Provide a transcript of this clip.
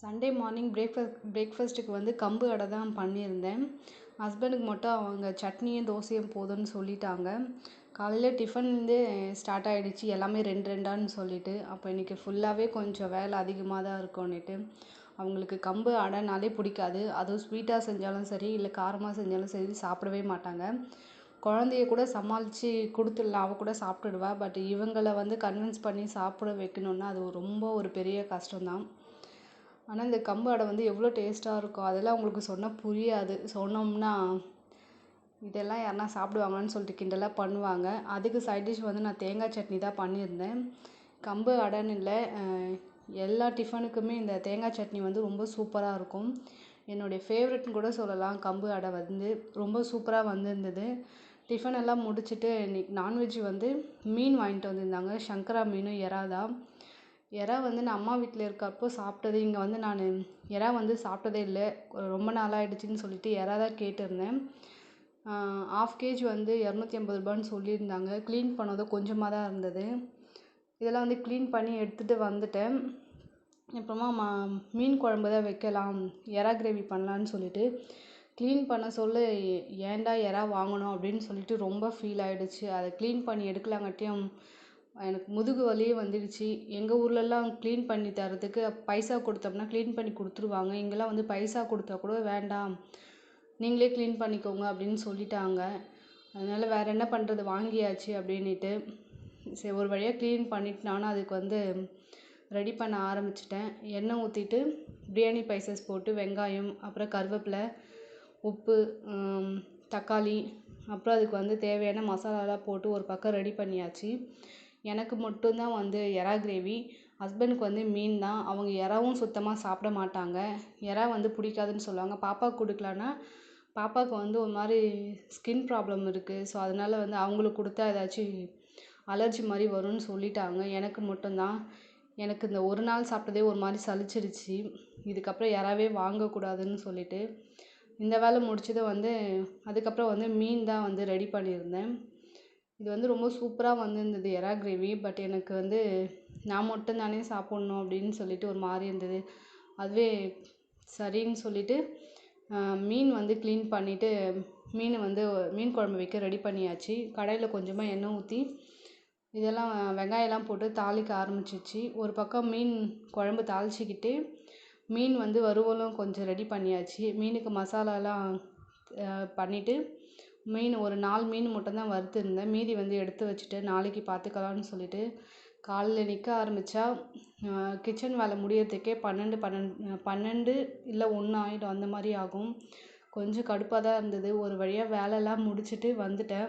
Sunday morning பிரேக்ஃபாஸ்ட்டுக்கு வந்து கம்பு அடை தான் பண்ணியிருந்தேன். ஹஸ்பண்டுக்கு மட்டும் அவங்க சட்னியும் தோசையும் போதும்னு சொல்லிட்டாங்க. காலையில் டிஃபன்லேருந்தே ஸ்டார்ட் ஆகிடுச்சு, எல்லாமே 2 சொல்லிட்டு. அப்போ இன்றைக்கி ஃபுல்லாகவே கொஞ்சம் வேலை அதிகமாக தான் இருக்கும்னுட்டு அவங்களுக்கு கம்பு அடைனாலே பிடிக்காது. அதுவும் ஸ்வீட்டாக செஞ்சாலும் சரி, இல்லை காரமாக செஞ்சாலும் சரி சாப்பிடவே மாட்டாங்க. குழந்தைய கூட சமாளித்து கொடுத்துடலாம், அவள் கூட சாப்பிட்டுடுவா. பட் இவங்களை வந்து கன்வின்ஸ் பண்ணி சாப்பிட வைக்கணுன்னா அது ரொம்ப ஒரு பெரிய கஷ்டம்தான். ஆனால் இந்த கம்பு அடை வந்து எவ்வளோ டேஸ்ட்டாக இருக்கும், அதெல்லாம் உங்களுக்கு சொன்னால் புரியாது. சொன்னோம்னா இதெல்லாம் யாருனா சாப்பிடுவாங்கன்னு சொல்லிட்டு கிண்டலாக பண்ணுவாங்க. அதுக்கு சைட் டிஷ் வந்து நான் தேங்காய் சட்னி தான் பண்ணியிருந்தேன். கம்பு அடைன்னு இல்லை, எல்லா டிஃபனுக்குமே இந்த தேங்காய் சட்னி வந்து ரொம்ப சூப்பராக இருக்கும். என்னுடைய ஃபேவரெட்னு கூட சொல்லலாம். கம்பு அடை வந்து ரொம்ப சூப்பராக வந்திருந்தது. டிஃபன் எல்லாம் முடிச்சுட்டு இன்றைக்கி நான்வெஜ் வந்து மீன் வாங்கிட்டு வந்திருந்தாங்க. சங்கரா மீனும் எறா தான். எறா வந்து நான் அம்மா வீட்டில் இருக்கப்போ சாப்பிட்டது. இங்கே வந்து நான் எறா வந்து சாப்பிட்டதே இல்லை, ரொம்ப நாளாகிடுச்சின்னு சொல்லிட்டு எறா தான் கேட்டிருந்தேன். 1/2 kg வந்து 250 ரூபான்னு சொல்லியிருந்தாங்க. க்ளீன் பண்ணதும் கொஞ்சமாக தான் இருந்தது. இதெல்லாம் வந்து க்ளீன் பண்ணி எடுத்துகிட்டு வந்துட்டேன். அப்புறமா மீன் குழம்பு தான் வைக்கலாம், எறா கிரேவி பண்ணலான்னு சொல்லிட்டு க்ளீன் பண்ண சொல்ல ஏன்டா எறா வாங்கணும் அப்படின்னு சொல்லிட்டு ரொம்ப ஃபீல் ஆகிடுச்சு. அதை க்ளீன் பண்ணி எடுக்கலாங்காட்டியும் எனக்கு முதுகு வலியே வந்துடுச்சு. எங்கள் ஊர்லெலாம் க்ளீன் பண்ணி தரதுக்கு பைசா கொடுத்தோம்னா க்ளீன் பண்ணி கொடுத்துருவாங்க. இங்கெல்லாம் வந்து பைசா கொடுத்தா கூட வேண்டாம், நீங்களே க்ளீன் பண்ணிக்கோங்க அப்படின்னு சொல்லிட்டாங்க. அதனால் வேறு என்ன பண்ணுறது, வாங்கியாச்சு அப்படின்ட்டு சரி ஒரு வழியாக க்ளீன் பண்ணிட்டு நானும் அதுக்கு வந்து ரெடி பண்ண ஆரம்பிச்சிட்டேன். எண்ணெய் ஊற்றிட்டு பிரியாணி ஸ்பைசஸ் போட்டு வெங்காயம், அப்புறம் கருவேப்பிலை, உப்பு, தக்காளி, அப்புறம் அதுக்கு வந்து தேவையான மசாலாலாம் போட்டு ஒரு பக்கம் ரெடி பண்ணியாச்சு. எனக்கு மட்டும்தான் வந்து எறா கிரேவி, ஹஸ்பண்டுக்கு வந்து மீன் தான். அவங்க எறாவும் சுத்தமாக சாப்பிட மாட்டாங்க, எறா வந்து பிடிக்காதுன்னு சொல்லுவாங்க. பாப்பாவுக்கு கொடுக்கலான்னா பாப்பாவுக்கு வந்து ஒரு மாதிரி ஸ்கின் ப்ராப்ளம் இருக்குது. ஸோ அதனால் வந்து அவங்களுக்கு கொடுத்தா ஏதாச்சும் அலர்ஜி மாதிரி வரும்னு சொல்லிட்டாங்க. எனக்கு மட்டும்தான். எனக்கு இந்த ஒரு நாள் சாப்பிட்டதே ஒரு மாதிரி சலிச்சிருச்சு. இதுக்கப்புறம் எறாவே வாங்கக்கூடாதுன்னு சொல்லிட்டு இந்த வேலை முடிச்சது வந்து அதுக்கப்புறம் வந்து மீன் தான் வந்து ரெடி பண்ணியிருந்தேன். இது வந்து ரொம்ப சூப்பராக வந்திருந்தது எறா கிரேவி. பட் எனக்கு வந்து நான் மட்டும் தானே சாப்பிட்ணும் அப்படின்னு சொல்லிட்டு ஒரு மாதிரி இருந்தது. அதுவே சரின்னு சொல்லிட்டு மீன் வந்து க்ளீன் பண்ணிவிட்டு மீன் குழம்பு வைக்க ரெடி பண்ணியாச்சு. கடாயில் கொஞ்சமாக எண்ணெய் ஊற்றி இதெல்லாம் வெங்காயம்லாம் போட்டு தாளிக்க ஆரம்பிச்சிச்சு. ஒரு பக்கம் மீன் குழம்பு தாளிச்சிக்கிட்டு மீன் வந்து வறுவலும் கொஞ்சம் ரெடி பண்ணியாச்சு. மீனுக்கு மசாலாலாம் பண்ணிவிட்டு மீன் ஒரு 4 மீன் மட்டும்தான் வறுத்துருந்தேன். மீதி வந்து எடுத்து வச்சுட்டு நாளைக்கு பார்த்துக்கலான்னு சொல்லிட்டு காலையில் நிற்க ஆரம்பித்தா கிச்சன் வேலை முடியறதுக்கே 12 இல்லை 1 ஆகிடும், அந்த மாதிரி ஆகும். கொஞ்சம் கடுப்பாக தான் இருந்தது. ஒரு வழியாக வேலைலாம் முடிச்சுட்டு வந்துட்டேன்.